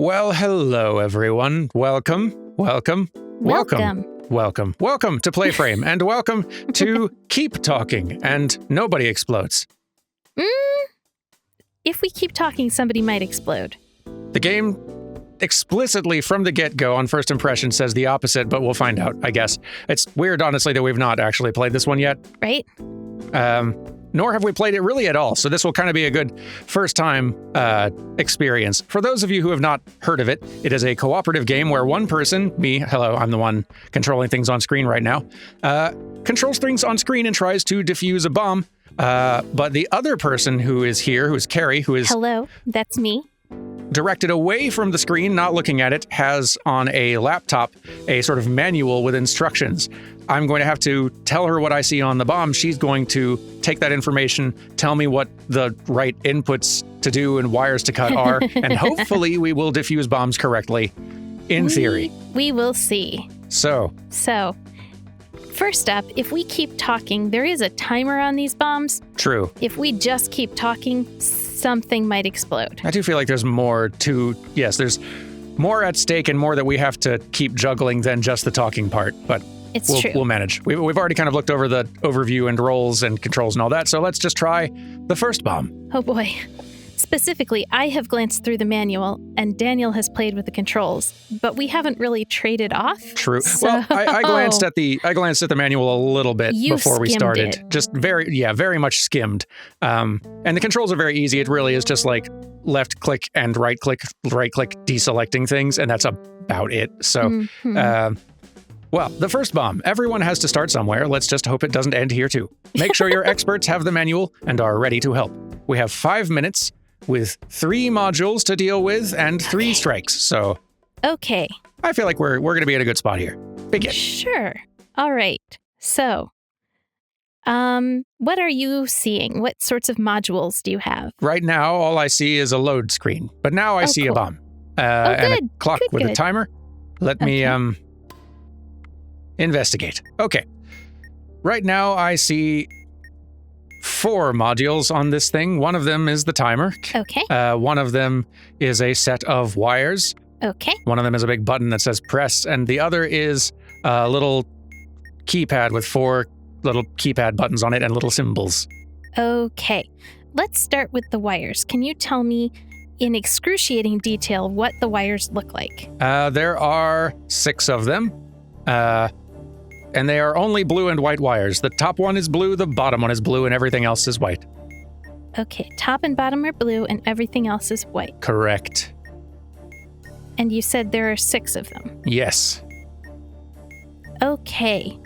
Well, hello, everyone. Welcome to PlayFrame, and welcome to Keep Talking, and Nobody Explodes. If we keep talking, somebody might explode. The game explicitly from the get-go on first impression says the opposite, but we'll find out, I guess. It's weird, honestly, that we've not actually played this one yet. Right? Nor have we played it really at all, so this will kind of be a good first-time experience. For those of you who have not heard of it, it is a cooperative game where one person, me, hello, I'm the one controlling things on screen right now, controls things on screen and tries to defuse a bomb, but the other person who is here, who is Carrie, who is... Hello, that's me. Directed away from the screen, not looking at it, has on a laptop a sort of manual with instructions. I'm going to have to tell her what I see on the bomb. She's going to take that information, tell me what the right inputs to do and wires to cut are, and hopefully we will defuse bombs correctly, in theory. We will see. So, first up, if we keep talking, there is a timer on these bombs. True. If we just keep talking, something might explode. I do feel like there's more to... Yes, there's more at stake and more that we have to keep juggling than just the talking part, but... It's true. We'll manage. We've already kind of looked over the overview and roles and controls and all that, so let's just try the first bomb. Oh boy. Specifically, I have glanced through the manual, and Daniel has played with the controls, but we haven't really traded off. True. So... Well, I glanced at the manual a little bit before we started. It. Just very much skimmed. And the controls are very easy. It really is just like left click and right click deselecting things, and that's about it. So. Well, the first bomb. Everyone has to start somewhere. Let's just hope it doesn't end here, too. Make sure your experts have the manual and are ready to help. We have 5 minutes with 3 modules to deal with and 3 strikes, so... Okay. I feel like we're going to be in a good spot here. Begin. Sure. All right. So, what are you seeing? What sorts of modules do you have? Right now, all I see is a load screen, but now I see a bomb. And a clock with a timer. Let me, investigate. Okay. Right now, I see 4 modules on this thing. One of them is the timer. Okay. One of them is a set of wires. Okay. One of them is a big button that says press, and the other is a little keypad with 4 little keypad buttons on it and little symbols. Okay. Let's start with the wires. Can you tell me in excruciating detail what the wires look like? There are 6 of them. And they are only blue and white wires. The top one is blue, the bottom one is blue, and everything else is white. Okay, top and bottom are blue, and everything else is white. Correct. And you said there are 6 of them? Yes. Okay.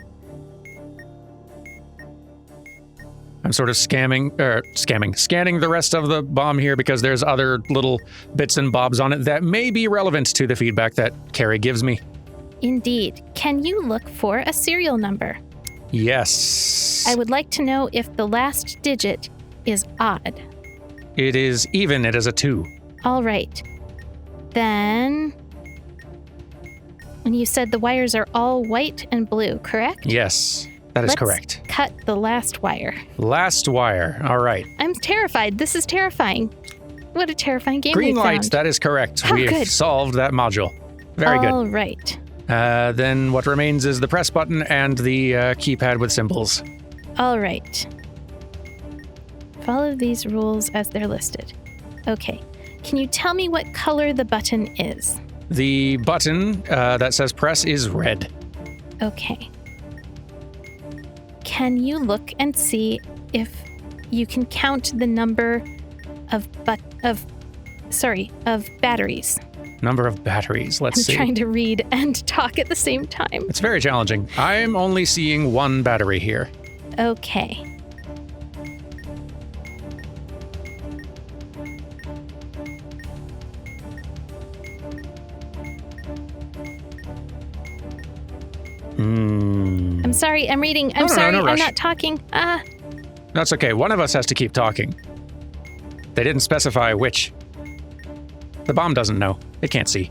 I'm sort of scanning the rest of the bomb here because there's other little bits and bobs on it that may be relevant to the feedback that Carrie gives me. Indeed. Can you look for a serial number? Yes. I would like to know if the last digit is odd. It is even. It is a 2. All right. Then... And you said the wires are all white and blue, correct? Yes, that is correct. Let's cut the last wire. Last wire. All right. I'm terrified. This is terrifying. What a terrifying game Green we light. found. That is correct. How We good. have solved that module. Very good. All right. Then what remains is the press button and the keypad with symbols. All right. Follow these rules as they're listed. Okay. Can you tell me what color the button is? The button that says press is red. Okay. Can you look and see if you can count the number of batteries? Number of batteries. Let's see. I'm trying to read and talk at the same time. It's very challenging. I'm only seeing 1 battery here. Okay. I'm sorry, I'm reading. I'm sorry, no I'm rush. not talking. That's okay. One of us has to keep talking. They didn't specify which. The bomb doesn't know. It can't see.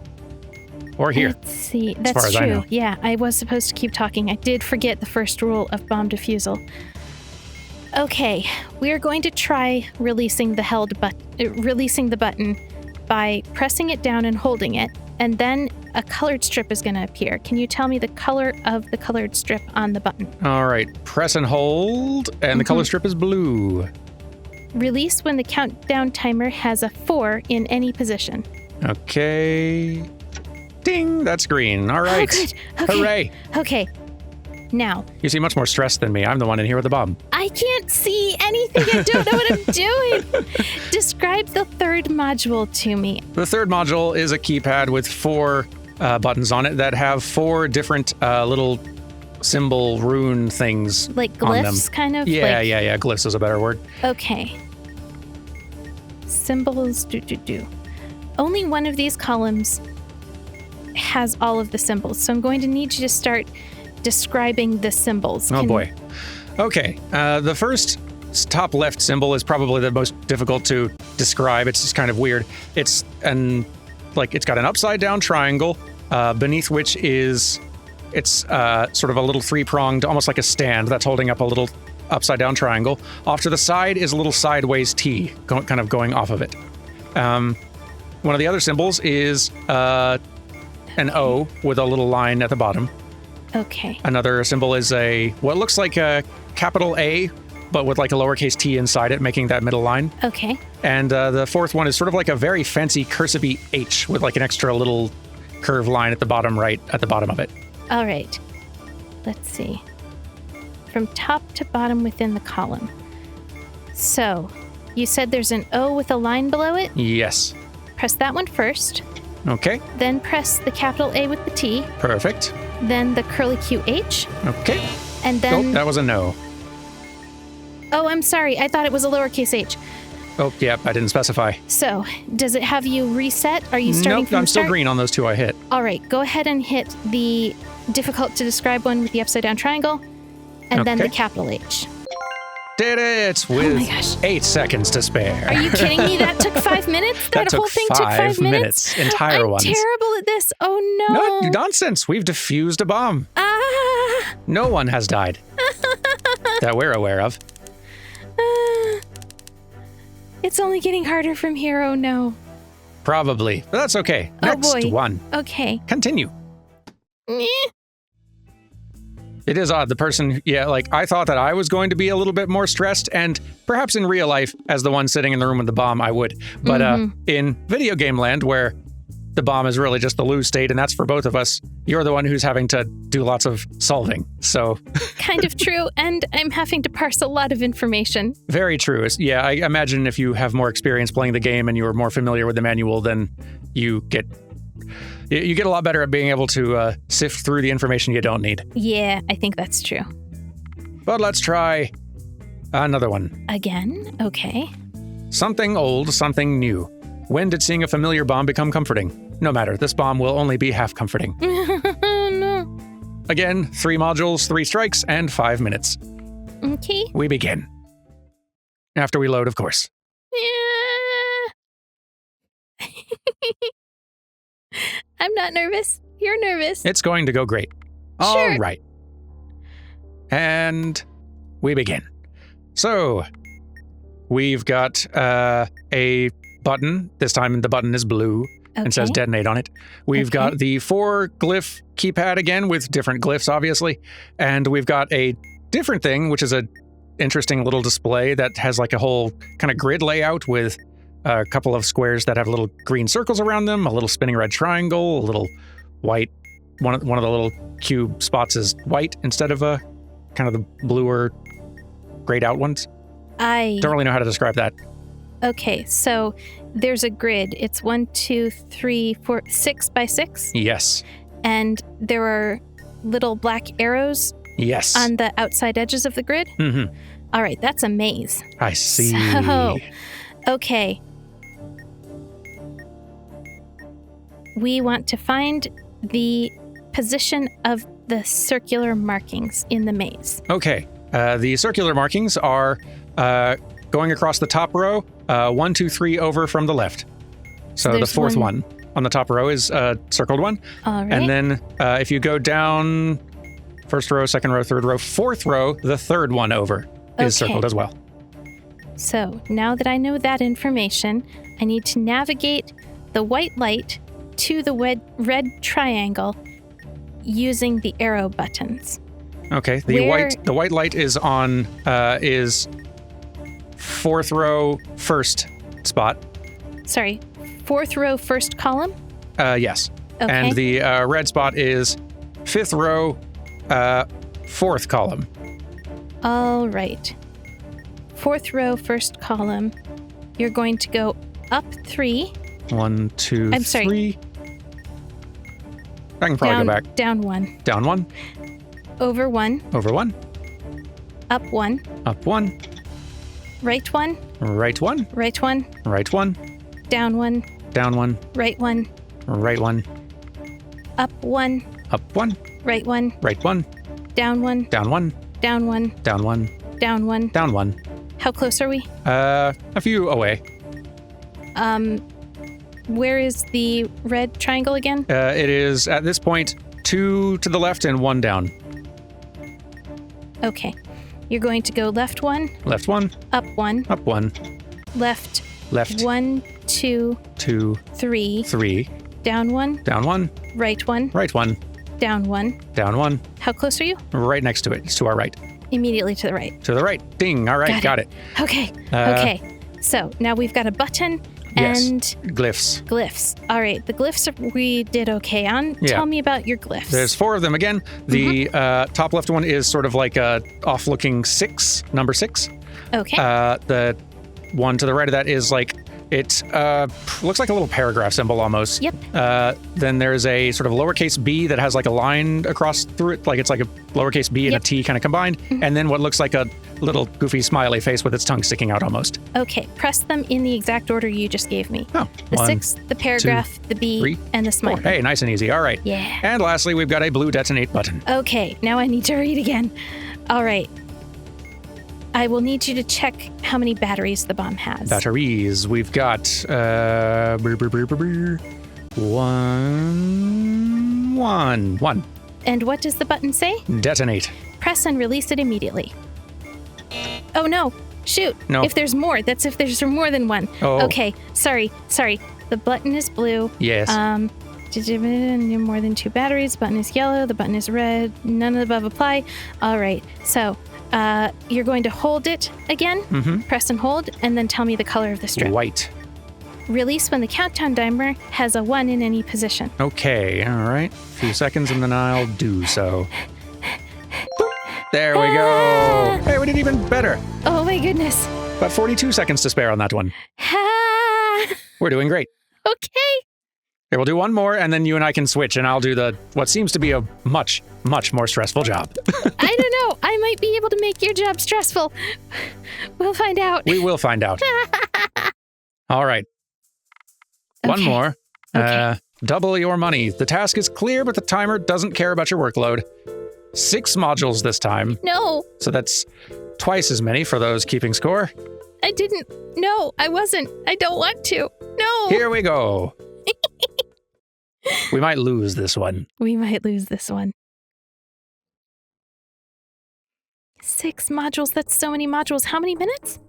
Or hear. Let's see. As far That's as I know. true. Yeah, I was supposed to keep talking. I did forget the first rule of bomb defusal. Okay, we're going to try releasing the button by pressing it down and holding it, and then a colored strip is going to appear. Can you tell me the color of the colored strip on the button? All right. Press and hold, and the color strip is blue. Release when the countdown timer has a 4 in any position. Okay. Ding, that's green. All right. Oh, good. Okay. Hooray. Okay. Now. You seem much more stressed than me. I'm the one in here with the bomb. I can't see anything. I don't know what I'm doing. Describe the third module to me. The third module is a keypad with 4 buttons on it that have 4 different little symbol rune things like on them. Glyphs, kind of? Yeah. Glyphs is a better word. Okay. Symbols, Only one of these columns has all of the symbols, so I'm going to need you to start describing the symbols. Oh boy. Okay, the first top left symbol is probably the most difficult to describe. It's just kind of weird. It's got an upside down triangle beneath which is sort of a little 3-pronged, almost like a stand that's holding up a little upside down triangle. Off to the side is a little sideways T kind of going off of it. One of the other symbols is an O with a little line at the bottom. Okay. Another symbol is what looks like a capital A, but with like a lowercase t inside it, making that middle line. Okay. And the fourth one is sort of like a very fancy cursive H with like an extra little curved line at the bottom right, at the bottom of it. All right. Let's see. From top to bottom within the column. So, you said there's an O with a line below it? Yes. Press that one first. Okay. Then press the capital A with the T. Perfect. Then the curly QH. Okay. And then... Oh, that was a no. Oh, I'm sorry. I thought it was a lowercase h. Oh, yeah, I didn't specify. So, does it have you reset? Are you starting from I'm the start? still green on those 2 I hit. All right, go ahead and hit the difficult to describe one with the upside down triangle, and then the capital H. Did it with oh my gosh. 8 seconds to spare. Are you kidding me? That took 5 minutes? That whole thing took 5 minutes? Entire ones. I'm terrible at this. Oh no. No, nonsense. We've defused a bomb. Ah. No one has died. That we're aware of. It's only getting harder from here. Oh no. Probably. But that's okay. Next one. Okay. Continue. It is odd. The person, I thought that I was going to be a little bit more stressed, and perhaps in real life, as the one sitting in the room with the bomb, I would. But in video game land, where the bomb is really just the lose state, and that's for both of us, you're the one who's having to do lots of solving. So kind of true, and I'm having to parse a lot of information. Very true. Yeah, I imagine if you have more experience playing the game and you are more familiar with the manual, then you get a lot better at being able to sift through the information you don't need. Yeah, I think that's true. But let's try another one. Again? Okay. Something old, something new. When did seeing a familiar bomb become comforting? No matter, this bomb will only be half comforting. No. Again, 3 modules, 3 strikes, and 5 minutes. Okay. We begin. After we load, of course. Yeah. I'm not nervous. You're nervous. It's going to go great. Sure. All right. And we begin. So, we've got a button. This time the button is blue and says detonate on it. We've got the 4 glyph keypad again with different glyphs, obviously. And we've got a different thing, which is a interesting little display that has like a whole kind of grid layout with a couple of squares that have little green circles around them, a little spinning red triangle, a little white. One of the little cube spots is white instead of a kind of the bluer grayed out ones. I don't really know how to describe that. Okay, so there's a grid. It's 1, 2, 3, 4, 6 by 6. Yes. And there are little black arrows. Yes. On the outside edges of the grid. Mm-hmm. All right, that's a maze. I see. So, okay. We want to find the position of the circular markings in the maze. Okay. The circular markings are going across the top row, 1, 2, 3 over from the left. So the fourth one on the top row is a circled one. All right. And then if you go down first row, second row, third row, fourth row, the third one over is circled as well. So now that I know that information, I need to navigate the white light to the red triangle using the arrow buttons. Okay. The white light is on is 4th row, first spot. Sorry, 4th row, first column? Yes. Okay. And the red spot is 5th row, 4th column. All right. 4th row, first column. You're going to go up 3. 1, 2, I'm 3. sorry. I can probably go back. Down 1. Down 1. Over 1. Over 1. Up 1. Up 1. Right 1. Right 1. Right 1. Right 1. Down 1. Down 1. Right 1. Right 1. Up 1. Up 1. Right 1. Right 1. Down 1. Down 1. Down 1. Down 1. Down 1. Down 1. How close are we? A few away. Where is the red triangle again? It is, at this point, 2 to the left and 1 down. Okay. You're going to go left 1. Left 1. Up 1. Up 1. Left. Left. 1, 2, 2, 3. 3. Down 1. Down 1. Right 1. Right 1. Down 1. Down 1. How close are you? Right next to it. It's to our right. Immediately to the right. To the right. Ding. All right. Got it. Okay. Okay. So now we've got a button and glyphs. Glyphs. All right. The glyphs we did okay on. Yeah. Tell me about your glyphs. There's 4 of them again. The top left one is sort of like a off-looking 6, number 6. Okay. The one to the right of that is like, it looks like a little paragraph symbol almost. Yep. Then there's a sort of lowercase b that has like a line across through it. Like it's like a lowercase b and a t kind of combined. And then what looks like a little goofy smiley face with its tongue sticking out almost. Okay. Press them in the exact order you just gave me. Oh. The 1, 6, the paragraph, 2, the b, 3, and the smiley. 4. Hey, nice and easy. All right. Yeah. And lastly, we've got a blue detonate button. Okay. Now I need to read again. All right. I will need you to check how many batteries the bomb has. Batteries. We've got 1. And what does the button say? Detonate. Press and release it immediately. Oh no. Shoot. No. If there's more. That's if there's more than one. Oh. Okay. Sorry. The button is blue. Yes. More than 2 batteries. Button is yellow. The button is red. None of the above apply. All right. So you're going to hold it again. Press and hold, and then tell me the color of the strip. White. Release when the countdown timer has a 1 in any position. Okay. All right. A few seconds, and then I'll do so. There we go. Hey, we did even better. Oh my goodness. About 42 seconds to spare on that one. Ha! We're doing great. Okay. Okay, we'll do one more, and then you and I can switch, and I'll do what seems to be a much, much more stressful job. I don't know. I might be able to make your job stressful. We'll find out. We will find out. All right. One more. Okay. Double your money. The task is clear, but the timer doesn't care about your workload. 6 modules this time. No. So that's twice as many for those keeping score. I didn't. No, I wasn't. I don't want to. No. Here we go. We might lose this one. We might lose this one. 6 modules. That's so many modules. How many minutes?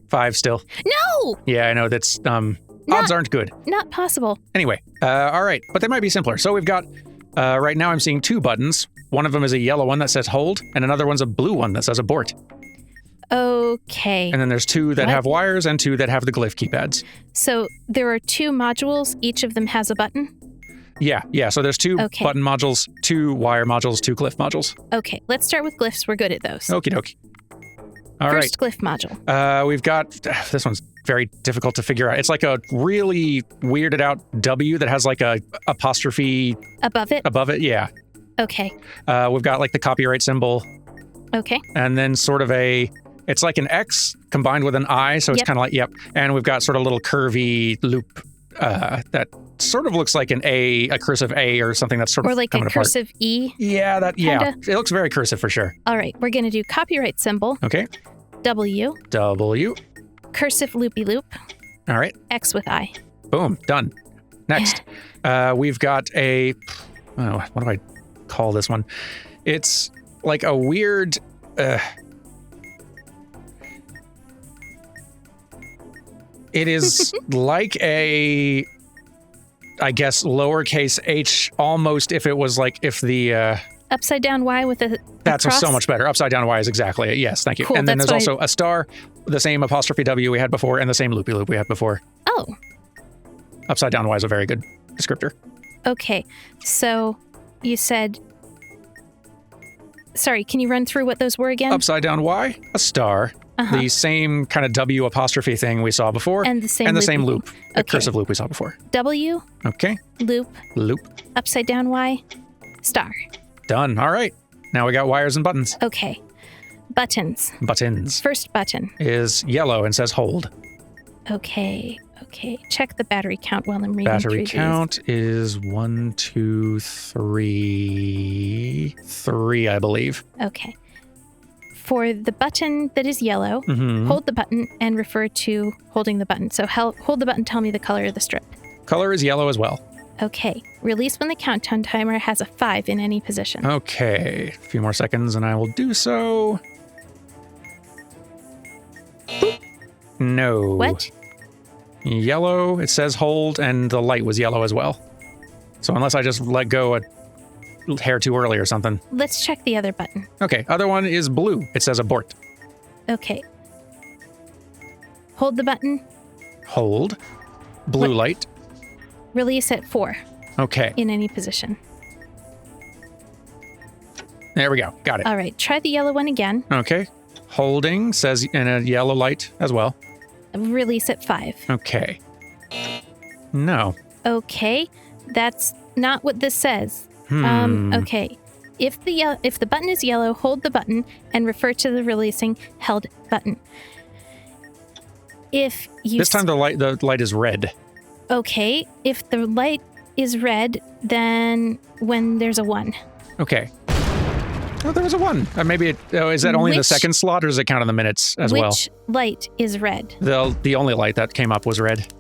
5 still. No! Yeah, I know. That's, odds aren't good. Not possible. Anyway, all right. But they might be simpler. So we've got, right now I'm seeing 2 buttons. One of them is a yellow one that says hold, and another one's a blue one that says abort. Okay. And then there's 2 that have wires and 2 that have the glyph keypads. So there are 2 modules. Each of them has a button? Yeah. So there's 2 button modules, 2 wire modules, 2 glyph modules. Okay, let's start with glyphs. We're good at those. Okie dokie. All right. First glyph module. We've got, this one's very difficult to figure out. It's like a really weirded out W that has like a apostrophe above it, yeah. Okay. We've got like the copyright symbol. Okay. And then sort of it's like an X combined with an I, so it's kind of like, And we've got sort of a little curvy loop that sort of looks like a cursive A or something that's sort of like coming a cursive apart. E. Yeah, it looks very cursive for sure. All right, we're going to do copyright symbol. Okay. W. Cursive loopy loop. All right. X with I. Boom, done. Next, we've got what do I call this one? It's like a weird, it is like a I guess, lowercase h almost if it was like if the... upside down Y with a That's cross? so much better. Upside down Y is exactly it. Yes, thank you. Cool, and then that's there's also a star, the same apostrophe W we had before, and the same loopy loop we had before. Oh. Upside down Y is a very good descriptor. Okay, so you said... Sorry, can you run through what those were again? Upside down Y, a star, the same kind of W apostrophe thing we saw before, and the same loop, the cursive loop we saw before. W, okay, loop, upside down Y, star. Done. All right. Now we got wires and buttons. Okay. Buttons. Buttons. First button is yellow and says hold. Okay. Check the battery count while I'm reading Battery through count is 1, 2, 3, 3, I believe. Okay. For the button that is yellow, hold the button and refer to holding the button. So hold the button, tell me the color of the strip. Color is yellow as well. Okay. Release when the countdown timer has a 5 in any position. Okay. A few more seconds and I will do so. Boop. No. What? Yellow, it says hold, and the light was yellow as well. So unless I just let go a hair too early or something. Let's check the other button. Okay, other one is blue. It says abort. Okay. Hold the button. Hold. Blue light. Release at 4. Okay. In any position. There we go. Got it. All right, try the yellow one again. Okay. Holding says in a yellow light as well. Release at 5. Okay. No. Okay, that's not what this says. Okay. If the button is yellow, hold the button and refer to the releasing held button. If you This time the light is red. Okay, if the light is red, then when there's a 1. Okay. Oh, there was a 1. Maybe is that only the second slot, or does it count in the minutes as well? Which light is red? The only light that came up was red.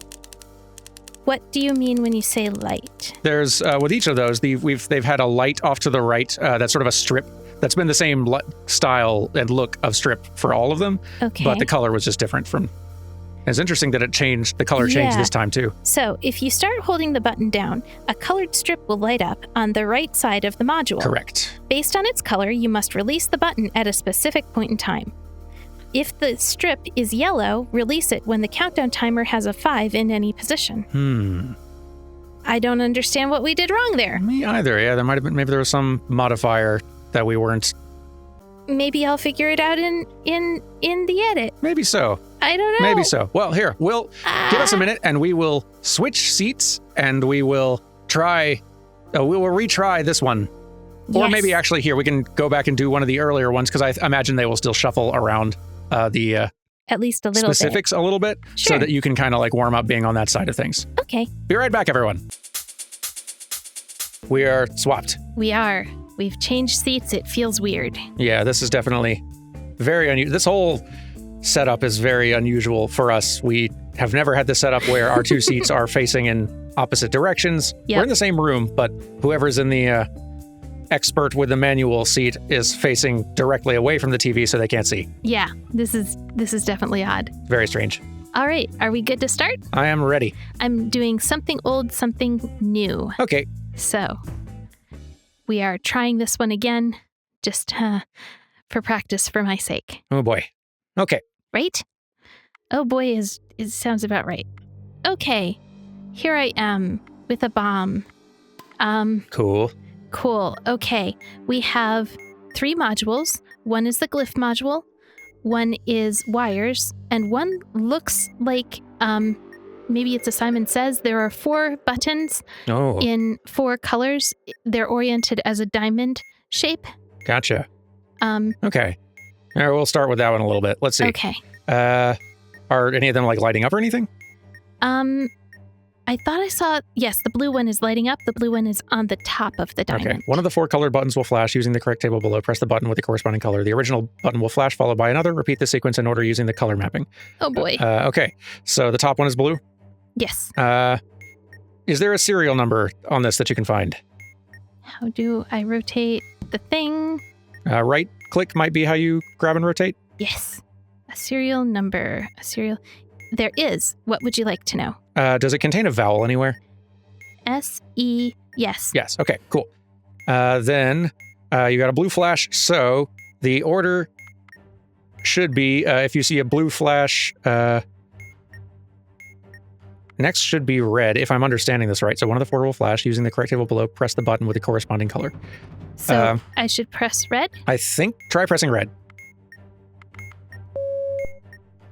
What do you mean when you say light? There's with each of those, they've had a light off to the right. That's sort of a strip. That's been the same style and look of strip for all of them. Okay. But the color was just different from. It's interesting that it changed. The color changed this time too. So if you start holding the button down, a colored strip will light up on the right side of the module. Correct. Based on its color, you must release the button at a specific point in time. If the strip is yellow, release it when the countdown timer has a 5 in any position. I don't understand what we did wrong there. Me either. Yeah, there might have been. Maybe there was some modifier that we weren't. Maybe I'll figure it out in the edit. Maybe so. I don't know. Maybe so. Well, here, we'll give us a minute and we will switch seats and we will try, we will retry this one. Yes. Or maybe actually here, we can go back and do one of the earlier ones because I imagine they will still shuffle around the at least a little specifics a little bit so that you can kind of like warm up being on that side of things. Okay. Be right back, everyone. We are swapped. We are. We've changed seats. It feels weird. Yeah, this is definitely very unusual. This whole setup is very unusual for us. We have never had this setup where our two seats are facing in opposite directions. Yep. We're in the same room, but whoever's in the expert with the manual seat is facing directly away from the TV so they can't see. Yeah, this is definitely odd. Very strange. All right, are we good to start? I am ready. I'm doing something old, something new. Okay. So, we are trying this one again, just for practice, for my sake. Oh boy. Okay. Right? Oh boy sounds about right. Okay. Here I am with a bomb. Cool. Okay. We have 3 modules. One is the glyph module, one is wires, and one looks like maybe it's a Simon Says. There are 4 buttons in 4 colors. They're oriented as a diamond shape. Gotcha. Okay. All right, we'll start with that one a little bit. Let's see. Okay. Are any of them like lighting up or anything? I thought I saw, yes, the blue one is lighting up. The blue one is on the top of the diamond. Okay. One of the 4 colored buttons will flash using the correct table below. Press the button with the corresponding color. The original button will flash, followed by another. Repeat the sequence in order using the color mapping. Oh, boy. Okay. So the top one is blue? Yes. Is there a serial number on this that you can find? How do I rotate the thing? Right click might be how you grab and rotate? Yes. A serial number. There is. What would you like to know? Does it contain a vowel anywhere? S-E, yes. Yes. Okay, cool. Then you got a blue flash. So the order should be, if you see a blue flash, next should be red, if I'm understanding this right. So one of the four will flash. Using the correct table below, press the button with the corresponding color. So I should press red? I think, try pressing red.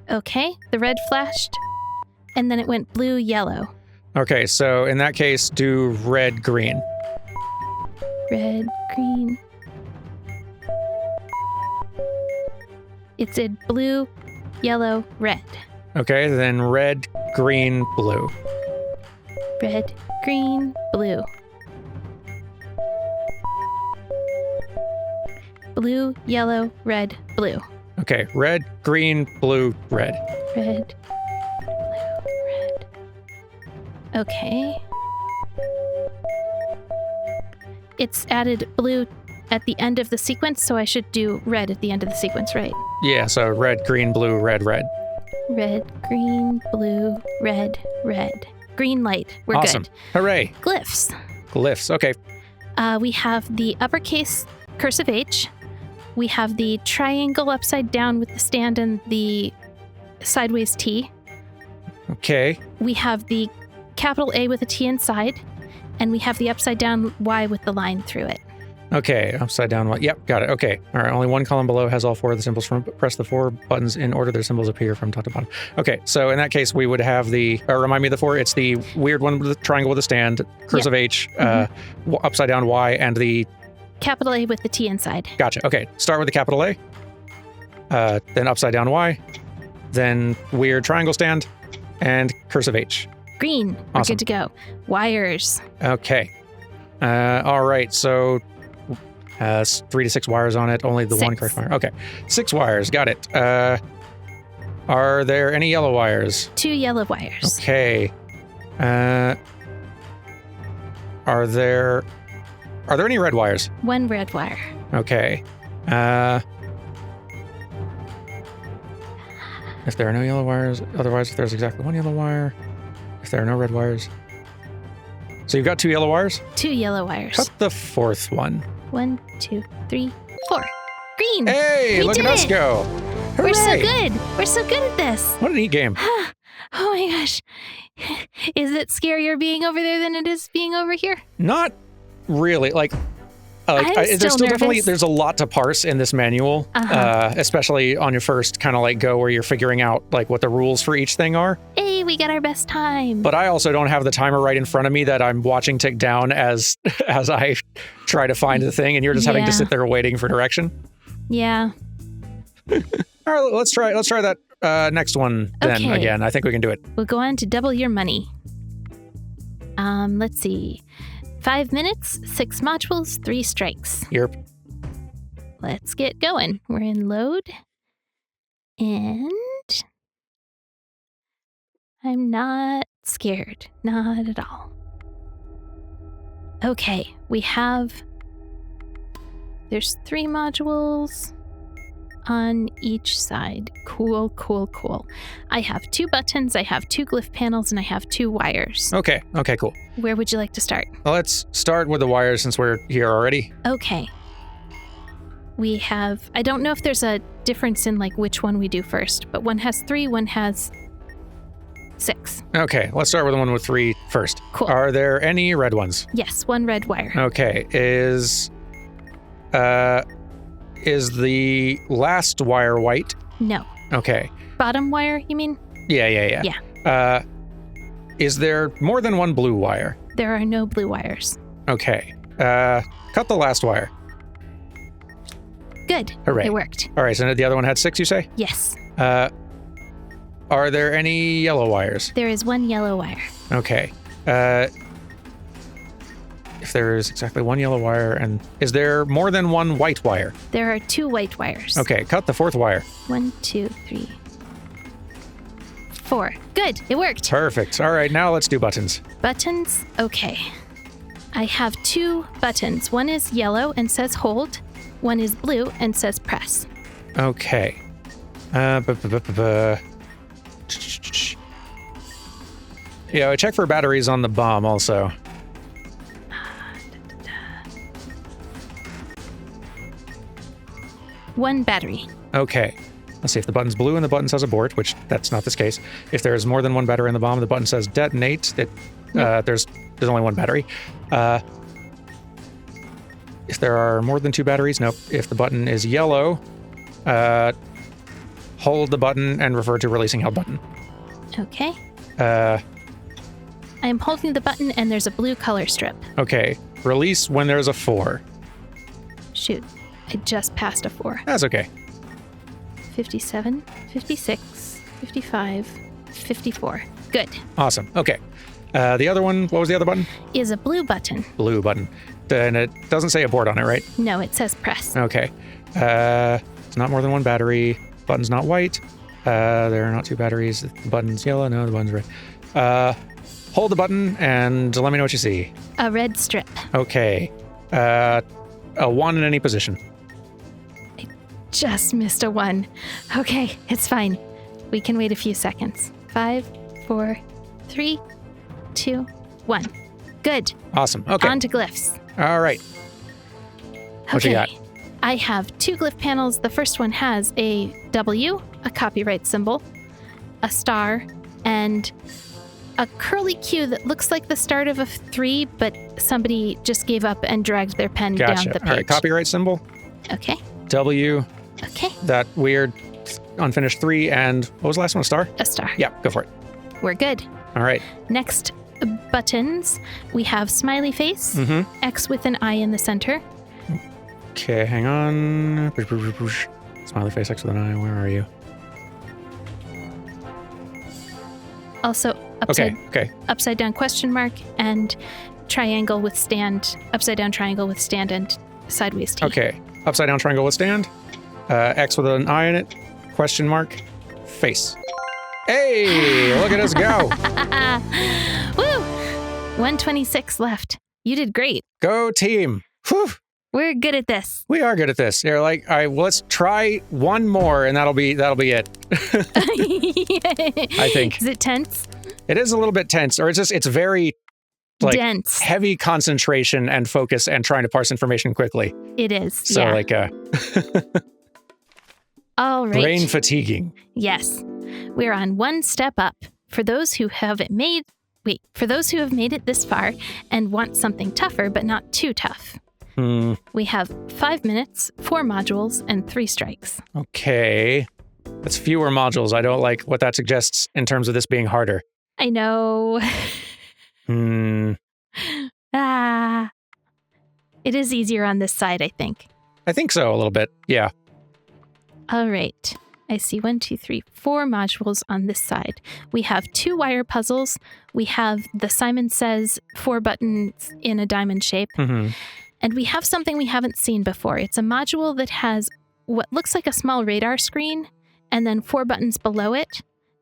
Okay, the red flashed, and then it went blue, yellow. Okay, so in that case, do red, green. Red, green. It said blue, yellow, red. Okay, then red, green, blue. Red, green, blue. Blue, yellow, red, blue. Okay, red, green, blue, red. Red, blue, red. Okay. It's added blue at the end of the sequence, so I should do red at the end of the sequence, right? Yeah, so red, green, blue, red, red. Red, green, blue, red, red. Green light. We're awesome. Good. Hooray. Glyphs. Glyphs, okay. We have the uppercase cursive H. We have the triangle upside down with the stand and the sideways T. Okay. We have the capital A with a T inside. And we have the upside down Y with the line through it. Okay, upside down Y. Yep, got it. Okay. All right, only one column below has all four of the symbols. Press the four buttons in order their symbols appear from top to bottom. Okay, so in that case, we would have the, remind me of the four. It's the weird one with the triangle with a stand, cursive H, upside down Y, and the capital A with the T inside. Gotcha. Okay, start with the capital A, then upside down Y, then weird triangle stand, and cursive H. Green. We're awesome. Good to go. Wires. Okay. All right, so 3 to 6 wires on it, only the 6. one correct wire. Okay, 6 wires, got it. Are there any yellow wires? 2 yellow wires. Okay. Are there any red wires? 1 red wire. Okay. If there are no yellow wires, otherwise if there's exactly 1 yellow wire, if there are no red wires. So you've got 2 yellow wires? 2 yellow wires. Cut the 4th one. 1, 2, 3, 4. Green. Hey, we look did at us it. go. Hooray. We're so good. We're so good at this. What a neat game. Oh my gosh. Is it scarier being over there than it is being over here? Not really. There's still definitely, there's a lot to parse in this manual, especially on your first kind of like go where you're figuring out like what the rules for each thing are. Hey, we got our best time. But I also don't have the timer right in front of me that I'm watching tick down as I try to find the thing, and you're just having to sit there waiting for direction. Yeah. All right, let's try that next one then again. I think we can do it. We'll go on to double your money. Let's see. 5 minutes, 6 modules, 3 strikes. Yep. Let's get going. We're in load. And I'm not scared. Not at all. Okay, there's 3 modules on each side. Cool, cool, cool. I have 2 buttons, I have 2 glyph panels, and I have 2 wires. Okay, cool. Where would you like to start? Well, let's start with the wires since we're here already. Okay. We have, I don't know if there's a difference in like which one we do first, but one has 3, one has 6. Okay, let's start with the one with 3 first. Cool. Are there any red ones? Yes, 1 red wire. Okay, is the last wire white? No. Okay. Bottom wire, you mean? Yeah. Yeah. Is there more than 1 blue wire? There are no blue wires. Okay. Cut the last wire. Good. Hooray. It worked. All right, so the other one had 6, you say? Yes. Are there any yellow wires? There is 1 yellow wire. Okay. If there is exactly 1 yellow wire, and is there more than 1 white wire? There are 2 white wires. Okay, cut the 4th wire. 1, 2, 3, 4. Good. It worked. Perfect. All right, now let's do buttons. Buttons. Okay. I have 2 buttons. One is yellow and says hold. One is blue and says press. Okay. Yeah, I check for batteries on the bomb also. 1 battery. Okay. Let's see. If the button's blue and the button says abort, which that's not this case. If there's more than 1 battery in the bomb, the button says detonate. There's only 1 battery. If there are more than 2 batteries, nope. If the button is yellow, hold the button and refer to releasing held button. Okay. I am holding the button and there's a blue color strip. Okay. Release when there's a 4. Shoot. I just passed a 4. That's okay. 57, 56, 55, 54. Good. Awesome. Okay. The other one, what was the other button? Is a blue button. Blue button. And it doesn't say abort on it, right? No, it says press. Okay. It's not more than 1 battery. Button's not white. There are not 2 batteries. The button's yellow. No, the button's red. Hold the button and let me know what you see. A red strip. Okay. A 1 in any position. Just missed a 1. Okay, it's fine. We can wait a few seconds. 5, 4, 3, 2, 1. Good. Awesome. Okay. On to glyphs. All right. What you got? I have 2 glyph panels. The first one has a W, a copyright symbol, a star, and a curly Q that looks like the start of a 3, but somebody just gave up and dragged their pen down the page. All right, copyright symbol. Okay. W. Okay. That weird unfinished 3, and what was the last one? A star? A star. Yeah, go for it. We're good. All right. Next buttons, we have smiley face, X with an I in the center. Okay, hang on. Smiley face, X with an I. Where are you? Also, upside down question mark and triangle with stand, upside down triangle with stand and sideways T. Okay, upside down triangle with stand, X with an I in it, question mark, face. Hey, look at us go. Woo! 126 left. You did great. Go team. Whew. We're good at this. We are good at this. You're like, all right, well, let's try one more and that'll be it. I think. Is it tense? It is a little bit tense, or it's very dense. Heavy concentration and focus and trying to parse information quickly. It is. So yeah. All right. Brain fatiguing. Yes. We're on one step up. For those who have made it this far and want something tougher but not too tough. We have 5 minutes, 4 modules, and 3 strikes. Okay. That's fewer modules. I don't like what that suggests in terms of this being harder. I know. It is easier on this side, I think. I think so, a little bit. Yeah. All right. I see 1, 2, 3, 4 modules on this side. We have 2 wire puzzles. We have the Simon Says 4 buttons in a diamond shape. And we have something we haven't seen before. It's a module that has what looks like a small radar screen and then 4 buttons below it.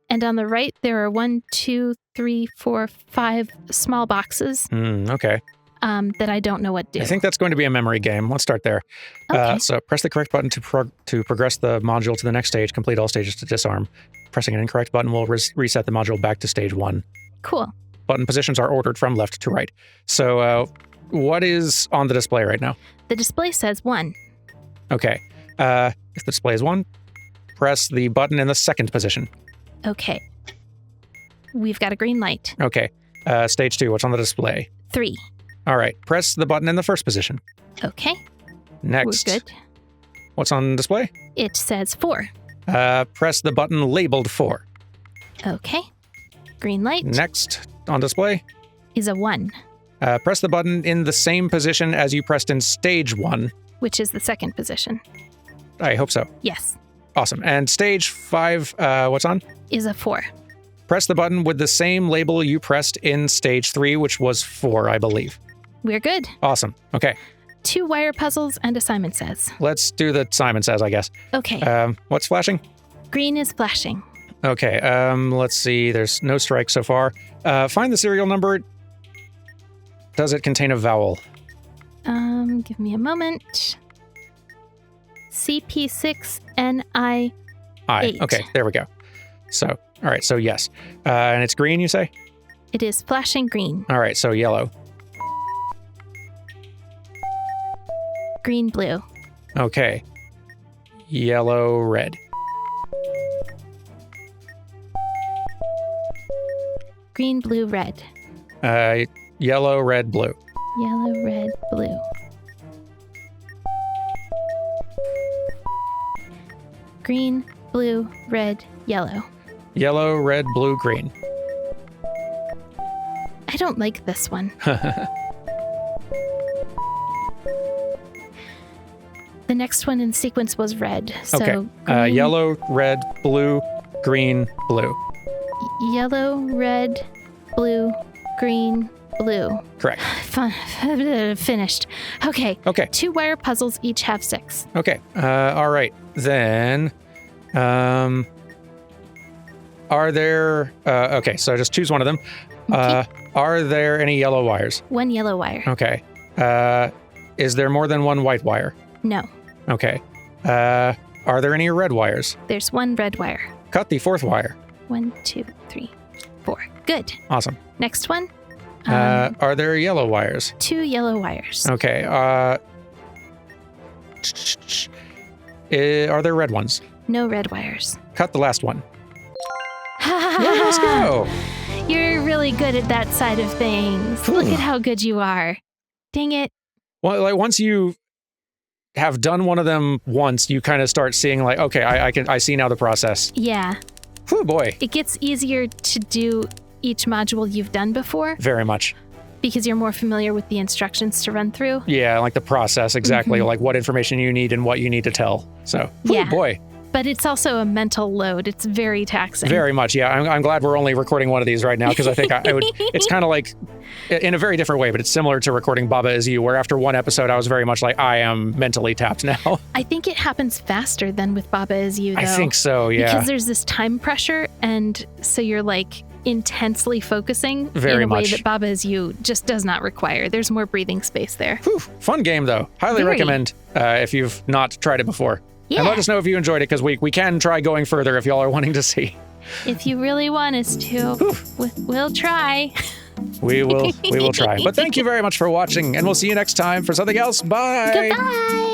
And on the right, there are 1, 2, 3, 4, 5 small boxes. Okay. That I don't know what do. I think that's going to be a memory game. Let's start there. Okay. So press the correct button to progress the module to the next stage. Complete all stages to disarm. Pressing an incorrect button will reset the module back to stage 1. Cool. Button positions are ordered from left to right. So what is on the display right now? The display says 1. Okay. If the display is 1, press the button in the second position. Okay. We've got a green light. Okay. Stage 2, what's on the display? 3. All right. Press the button in the first position. Okay. Next. We're good. What's on display? It says 4. Press the button labeled 4. Okay. Green light. Next on display is a 1. Press the button in the same position as you pressed in stage 1. Which is the second position. I hope so. Yes. Awesome. And stage 5, what's on? Is a 4. Press the button with the same label you pressed in stage 3, which was 4, I believe. We're good. Awesome. Okay. 2 wire puzzles and a Simon Says. Let's do the Simon Says, I guess. Okay. What's flashing? Green is flashing. Okay. Let's see. There's no strike so far. Find the serial number. Does it contain a vowel? Give me a moment. CP6NI8. Okay, there we go. So, all right, so yes. And it's green, you say? It is flashing green. All right, so yellow. Green, blue. Okay. yellow, red. Green, blue, red. Yellow, red, blue. Yellow, red, blue. Green, blue, red, yellow. Yellow, red, blue, green. I don't like this one. The next one in sequence was red. So okay. green, Yellow, red, blue, green, blue. Yellow, red, blue, green, blue. Correct. Fun. Finished. Okay. Okay. 2-wire puzzles each have 6. Okay. All right. Then, are there, okay, so just choose one of them. Are there any yellow wires? 1 yellow wire. Okay. Is there more than 1 white wire? No. Okay. Are there any red wires? There's 1 red wire. Cut the 4th wire. 1, 2, 3, 4. Good. Awesome. Next one. Are there yellow wires? 2 yellow wires. Okay. Are there red ones? No red wires. Cut the last one. Yeah, let's go. You're really good at that side of things. Look at how good you are. Dang it. Well, like once you have done one of them once, you kind of start seeing like, okay, I see now the process. Yeah. Oh boy. It gets easier to do each module you've done before. Very much. Because you're more familiar with the instructions to run through. Yeah, like the process, exactly. Like what information you need and what you need to tell. So, oh boy. But it's also a mental load. It's very taxing. Very much, yeah. I'm glad we're only recording one of these right now because I think I would. It's kind of like, in a very different way, but it's similar to recording Baba Is You, where after one episode, I was very much like, I am mentally tapped now. I think it happens faster than with Baba Is You, though. I think so, yeah. Because there's this time pressure, and so you're like intensely focusing very in a way much. that Baba Is You just does not require. There's more breathing space there. Whew, fun game, though. Highly recommend if you've not tried it before. Yeah. And let us know if you enjoyed it, because we can try going further if y'all are wanting to see. If you really want us to, we'll try. We will try. But thank you very much for watching, and we'll see you next time for something else. Bye. Goodbye.